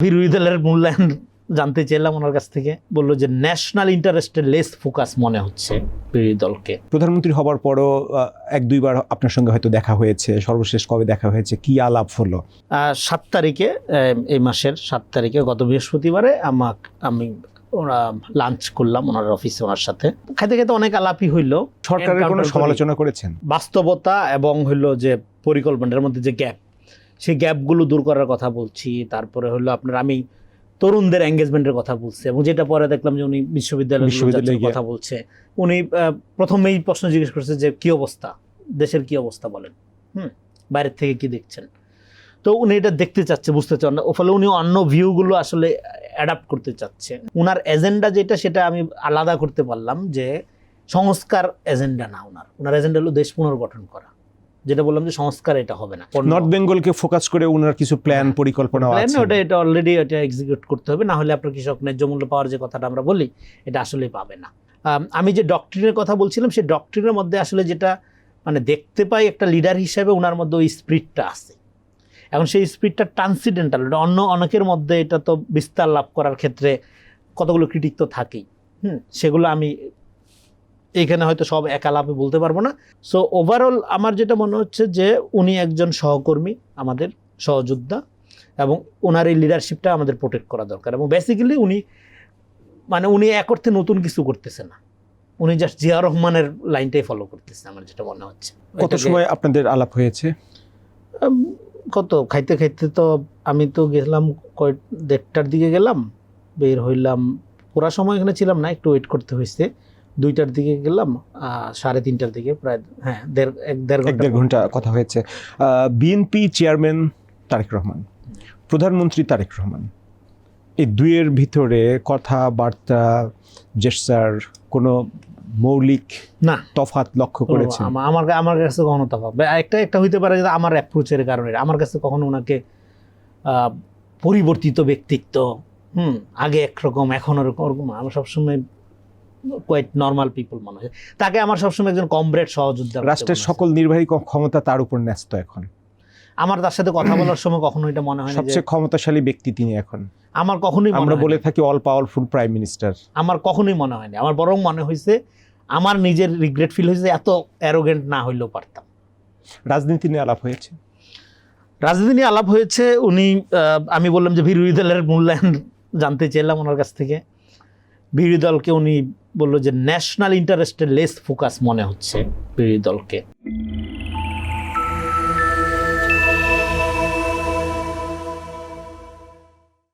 বিরোধী দলের মূল্যায়ন জানতে চাইলাম ওনার কাছ থেকে, বললো যে ন্যাশনাল ইন্টারেস্টের লেস ফোকাস মনে হচ্ছে বিরোধী দলকে। প্রধানমন্ত্রী হবার পরও এক দুইবার আপনার সঙ্গে হয়তো দেখা হয়েছে, সর্বশেষ কবে দেখা হয়েছে, কি আলাপ হলো? 7 তারিখে, এই মাসের 7 তারিখে গত বৃহস্পতিবারে আমি ওরা লাঞ্চ করলাম ওনার অফিসে, ওনার সাথে খাইতে খাইতে অনেক আলাপই হইল। সরকারের কোনো সমালোচনা করেছেন? বাস্তবতা এবং হইলো যে পরিকল্পনার মধ্যে যে গ্যাপ, সেই গ্যাপগুলো দূর করার কথা বলছি। তারপরে হলো আপনার আমি তরুণদের এঙ্গেজমেন্টের কথা বলছি, এবং যেটা পরে দেখলাম যে উনি বিশ্ববিদ্যালয়ের কথা বলছে। উনি প্রথমেই প্রশ্ন জিজ্ঞেস করছে যে কি অবস্থা, দেশের কি অবস্থা বলেন, বাইরের থেকে কি দেখছেন। তো উনি এটা দেখতে চাচ্ছে, বুঝতে চান, ফলে উনি অন্য ভিউগুলো আসলে অ্যাডাপ্ট করতে চাচ্ছে। উনার এজেন্ডা যেটা, সেটা আমি আলাদা করতে পারলাম যে সংস্কার এজেন্ডা না, ওনার এজেন্ডা হলো দেশ পুনর্গঠন করা। যেটা বললাম যে সংস্কার এটা হবে না, নর্থ বেঙ্গলকে ফোকাস করে ওনার কিছু প্ল্যান পরিকল্পনা আছে, এটা অলরেডি এটা এক্সিকিউট করতে হবে, না হলে আপনার কৃষক ন্যায্য মূল্য পাওয়ার যে কথাটা আমরা বলি, এটা আসলেই পাবে না। আমি যে ডক্ট্রিনের কথা বলছিলাম, সেই ডক্ট্রিনের মধ্যে আসলে যেটা মানে দেখতে পাই, একটা লিডার হিসেবে ওনার মধ্যে ওই স্পিরিটটা আছে। এখন সেই স্পিরিটটা ট্রান্সিডেন্টাল, অনেকের মধ্যে এটা তো বিস্তার লাভ করার ক্ষেত্রে কতগুলো ক্রিটিক তো থাকেই। সেগুলো আমি এইখানে হয়তো সব একালাপে বলতে পারবো না। সো ওভারঅল আমার যেটা মনে হচ্ছে যে উনি একজন সহকর্মী, আমাদের সহযোদ্ধা, এবং ওনার এই লিডারশিপটা আমাদের প্রোটেক্ট করা দরকার। এবং বেসিক্যালি উনি এক অর্থে নতুন কিছু করতেছে না, উনি জাস্ট জিয়া রহমানের লাইনটাই ফলো করতেছে, আমার যেটা মনে হচ্ছে। কত সময় আপনাদের আলাপ হয়েছে? কত খাইতে খাইতে তো আমি তো গেলাম 1:30টার দিকে গেলাম, বের হইলাম, পুরা সময় এখানে ছিলাম না, একটু ওয়েট করতে হয়েছে। 2টার দিকে গেলাম, 3:30টার দিকে, প্রায় দেড় ঘন্টা কথা হয়েছে। বিএনপি চেয়ারম্যান তারেক রহমান, প্রধানমন্ত্রী তারেক রহমান, এই দুইয়ের ভিতরে কথাবার্তা, জেস্চার, কোনো মৌলিক না তফাৎ লক্ষ্য করেছেন? আমার কাছে কখনো তফাৎ একটা হইতে পারে যে আমার অ্যাপ্রোচের কারণে, আমার কাছে কখনো ওনাকে পরিবর্তিত ব্যক্তিত্ব, আগে একরকম এখন ওরকম, আমার সবসময় কোয়াইট নর্মাল পিপল মনে হয় তাকে। আমার সবসময় একজন কমরেড, সহযোদ্ধা। রাষ্ট্রের সকল নির্বাহী ক্ষমতা তার উপর ন্যস্ত এখন। আমার তার সাথে কথা বলার সময় কখনো এটা মনে হয় না সবচেয়ে ক্ষমতাশালী ব্যক্তি তিনি এখন। আমার কখনোই আমরা বলে থাকি অল পাওয়ারফুল প্রাইম মিনিস্টার। আমার কখনোই মনে হয়নি, আমার বরং মনে হয়েছে, আমার নিজের রিগ্রেট ফিল হয়েছে, এত অ্যারোগেন্ট না হইলেও পারতাম। রাজনীতি নিয়ে আলাপ হয়েছে? রাজনীতি নিয়ে আলাপ হয়েছে। আমি বললাম যে বিরোধী দলের মূল্যায়ন জানতে চাইলাম ওনার কাছ থেকে। বিরোধী দলকে উনি বললো যে ন্যাশনাল ইন্টারেস্টের লেস ফোকাস মনে হচ্ছে বিরোধী দলকে।